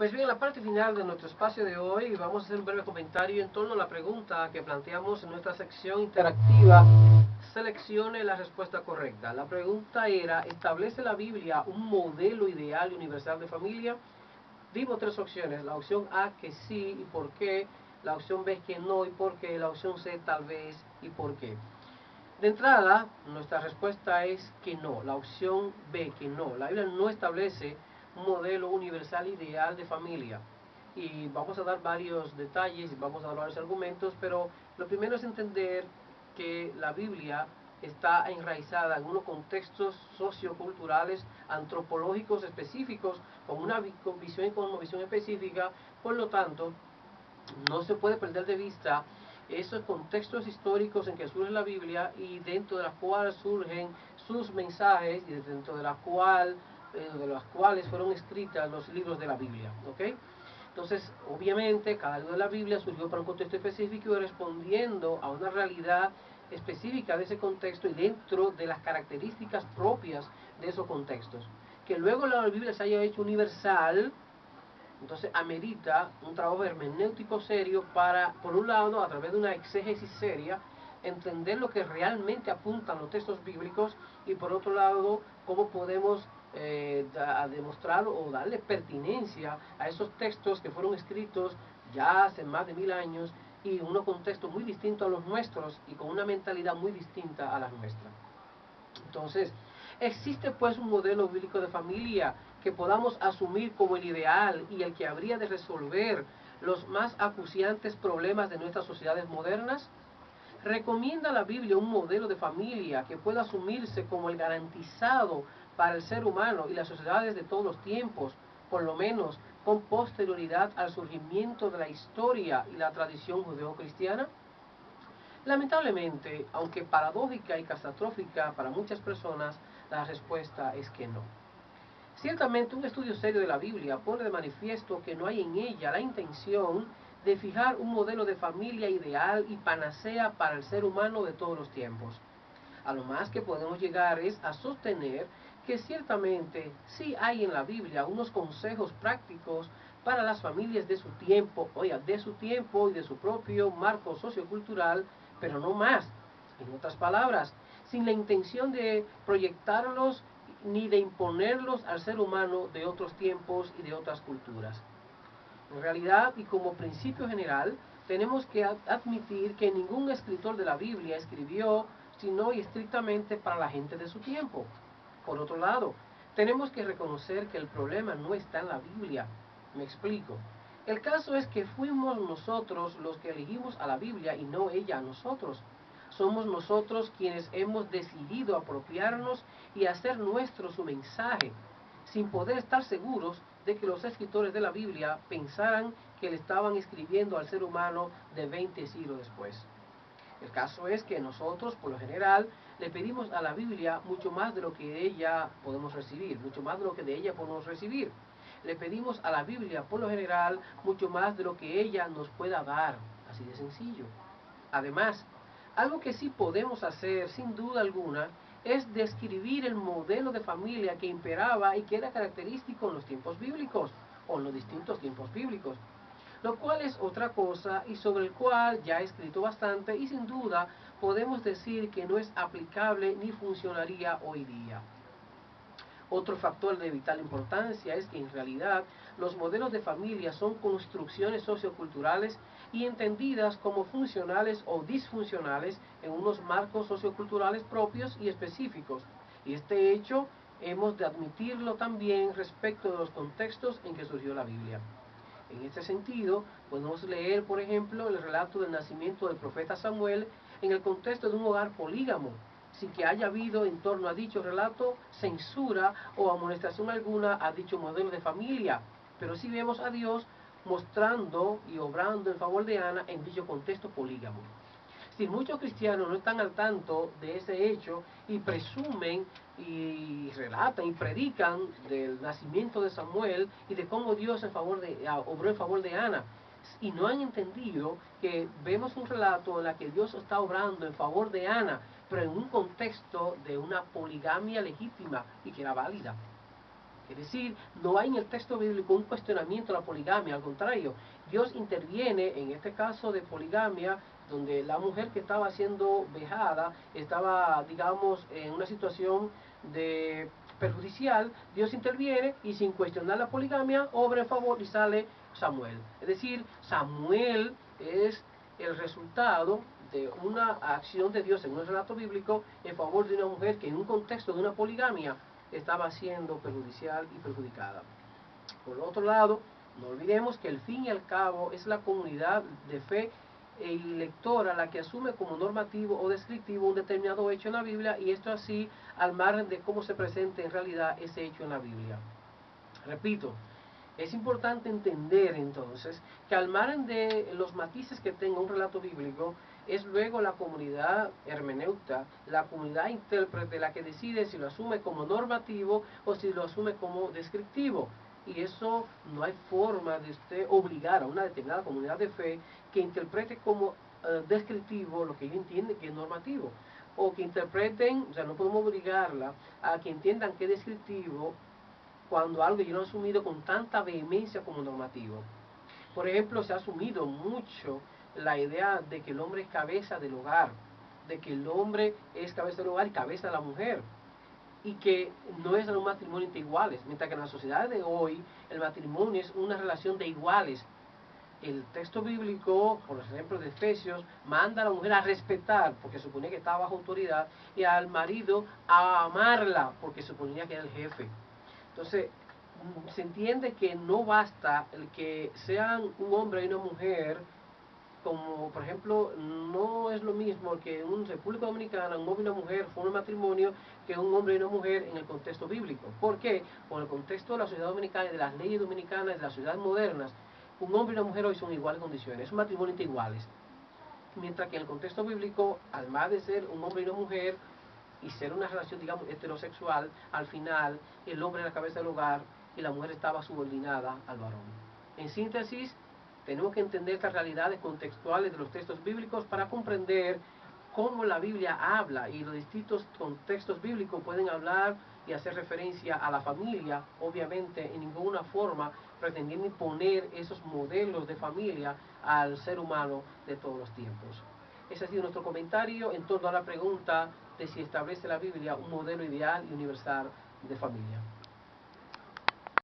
Pues bien, en la parte final de nuestro espacio de hoy vamos a hacer un breve comentario en torno a la pregunta que planteamos en nuestra sección interactiva. Seleccione la respuesta correcta. La pregunta era, ¿establece la Biblia un modelo ideal y universal de familia? Dimos tres opciones. La opción A, que sí y por qué. La opción B, que no y por qué. La opción C, tal vez y por qué. De entrada, nuestra respuesta es que no. La opción B, que no. La Biblia no establece un modelo universal ideal de familia. Y vamos a dar varios detalles, vamos a dar varios argumentos, pero lo primero es entender que la Biblia está enraizada en unos contextos socioculturales, antropológicos específicos, con una visión y con una visión específica. Por lo tanto, no se puede perder de vista esos contextos históricos en que surge la Biblia y dentro de las cuales surgen sus mensajes y dentro de de las cuales fueron escritas los libros de la Biblia, ¿ok? Entonces, obviamente, cada libro de la Biblia surgió para un contexto específico y respondiendo a una realidad específica de ese contexto y dentro de las características propias de esos contextos. Que luego la Biblia se haya hecho universal, entonces amerita un trabajo hermenéutico serio para, por un lado, a través de una exégesis seria, entender lo que realmente apuntan los textos bíblicos y por otro lado, cómo podemos demostrar o darle pertinencia a esos textos que fueron escritos ya hace más de 1000 años y en unos contextos muy distintos a los nuestros y con una mentalidad muy distinta a la nuestra. Entonces, existe pues un modelo bíblico de familia que podamos asumir como el ideal y el que habría de resolver los más acuciantes problemas de nuestras sociedades modernas. ¿Recomienda la Biblia un modelo de familia que pueda asumirse como el garantizado para el ser humano y las sociedades de todos los tiempos, por lo menos con posterioridad al surgimiento de la historia y la tradición judeocristiana? Lamentablemente, aunque paradójica y catastrófica para muchas personas, la respuesta es que no. Ciertamente, un estudio serio de la Biblia pone de manifiesto que no hay en ella la intención de fijar un modelo de familia ideal y panacea para el ser humano de todos los tiempos. A lo más que podemos llegar es a sostener que ciertamente sí hay en la Biblia unos consejos prácticos para las familias de su tiempo, de su tiempo y de su propio marco sociocultural, pero no más. En otras palabras, sin la intención de proyectarlos ni de imponerlos al ser humano de otros tiempos y de otras culturas. En realidad, y como principio general, tenemos que admitir que ningún escritor de la Biblia escribió sino y estrictamente para la gente de su tiempo. Por otro lado, tenemos que reconocer que el problema no está en la Biblia. Me explico. El caso es que fuimos nosotros los que elegimos a la Biblia y no ella a nosotros. Somos nosotros quienes hemos decidido apropiarnos y hacer nuestro su mensaje, sin poder estar seguros de que los escritores de la Biblia pensaran que le estaban escribiendo al ser humano de 20 siglos después. El caso es que nosotros, por lo general, le pedimos a la Biblia mucho más de lo que de ella podemos recibir, mucho más de lo que de ella podemos recibir. Le pedimos a la Biblia, por lo general, mucho más de lo que ella nos pueda dar, así de sencillo. Además, algo que sí podemos hacer, sin duda alguna, es describir el modelo de familia que imperaba y que era característico en los tiempos bíblicos, o en los distintos tiempos bíblicos, lo cual es otra cosa y sobre el cual ya he escrito bastante y sin duda podemos decir que no es aplicable ni funcionaría hoy día. Otro factor de vital importancia es que en realidad los modelos de familia son construcciones socioculturales y entendidas como funcionales o disfuncionales en unos marcos socioculturales propios y específicos. Y este hecho hemos de admitirlo también respecto de los contextos en que surgió la Biblia. En este sentido, podemos leer, por ejemplo, el relato del nacimiento del profeta Samuel en el contexto de un hogar polígamo, sin que haya habido en torno a dicho relato censura o amonestación alguna a dicho modelo de familia, pero sí vemos a Dios mostrando y obrando en favor de Ana en dicho contexto polígamo. Si muchos cristianos no están al tanto de ese hecho y presumen y relatan y predican del nacimiento de Samuel y de cómo Dios obró en favor de Ana, y no han entendido que vemos un relato en el que Dios está obrando en favor de Ana, pero en un contexto de una poligamia legítima y que era válida. Es decir, no hay en el texto bíblico un cuestionamiento de la poligamia, al contrario, Dios interviene en este caso de poligamia, donde la mujer que estaba siendo vejada estaba, digamos, en una situación de perjudicial. Dios interviene y sin cuestionar la poligamia, obra en favor y sale Samuel. Es decir, Samuel es el resultado de una acción de Dios en un relato bíblico en favor de una mujer que en un contexto de una poligamia estaba siendo perjudicial y perjudicada. Por otro lado, no olvidemos que al fin y al cabo es la comunidad de fe y lectora la que asume como normativo o descriptivo un determinado hecho en la Biblia, y esto así al margen de cómo se presente en realidad ese hecho en la Biblia. Repito, es importante entender entonces que al margen de los matices que tenga un relato bíblico, es luego la comunidad hermeneuta, la comunidad intérprete, la que decide si lo asume como normativo o si lo asume como descriptivo. Y eso no hay forma de usted obligar a una determinada comunidad de fe que interprete como descriptivo lo que ellos entienden que es normativo. O que interpreten, o sea, no podemos obligarla a que entiendan que es descriptivo cuando algo yo lo he asumido con tanta vehemencia como normativo. Por ejemplo, se ha asumido mucho la idea de que el hombre es cabeza del hogar, de que el hombre es cabeza del hogar y cabeza de la mujer, y que no es un matrimonio entre iguales, mientras que en la sociedad de hoy el matrimonio es una relación de iguales. El texto bíblico, por ejemplo de Efesios, manda a la mujer a respetar, porque suponía que estaba bajo autoridad, y al marido a amarla, porque suponía que era el jefe. Entonces, se entiende que no basta el que sean un hombre y una mujer, como por ejemplo, no es lo mismo que en una República Dominicana un hombre y una mujer formen matrimonio que un hombre y una mujer en el contexto bíblico. ¿Por qué? Por el contexto de la sociedad dominicana y de las leyes dominicanas, de las ciudades modernas, un hombre y una mujer hoy son iguales condiciones, es un matrimonio entre iguales. Mientras que en el contexto bíblico, además de ser un hombre y una mujer, y ser una relación, digamos, heterosexual, al final el hombre era la cabeza del hogar y la mujer estaba subordinada al varón. En síntesis, tenemos que entender estas realidades contextuales de los textos bíblicos para comprender cómo la Biblia habla, y los distintos contextos bíblicos pueden hablar y hacer referencia a la familia, obviamente en ninguna forma pretendiendo imponer esos modelos de familia al ser humano de todos los tiempos. Ese ha sido nuestro comentario en torno a la pregunta de si establece la Biblia un modelo ideal y universal de familia.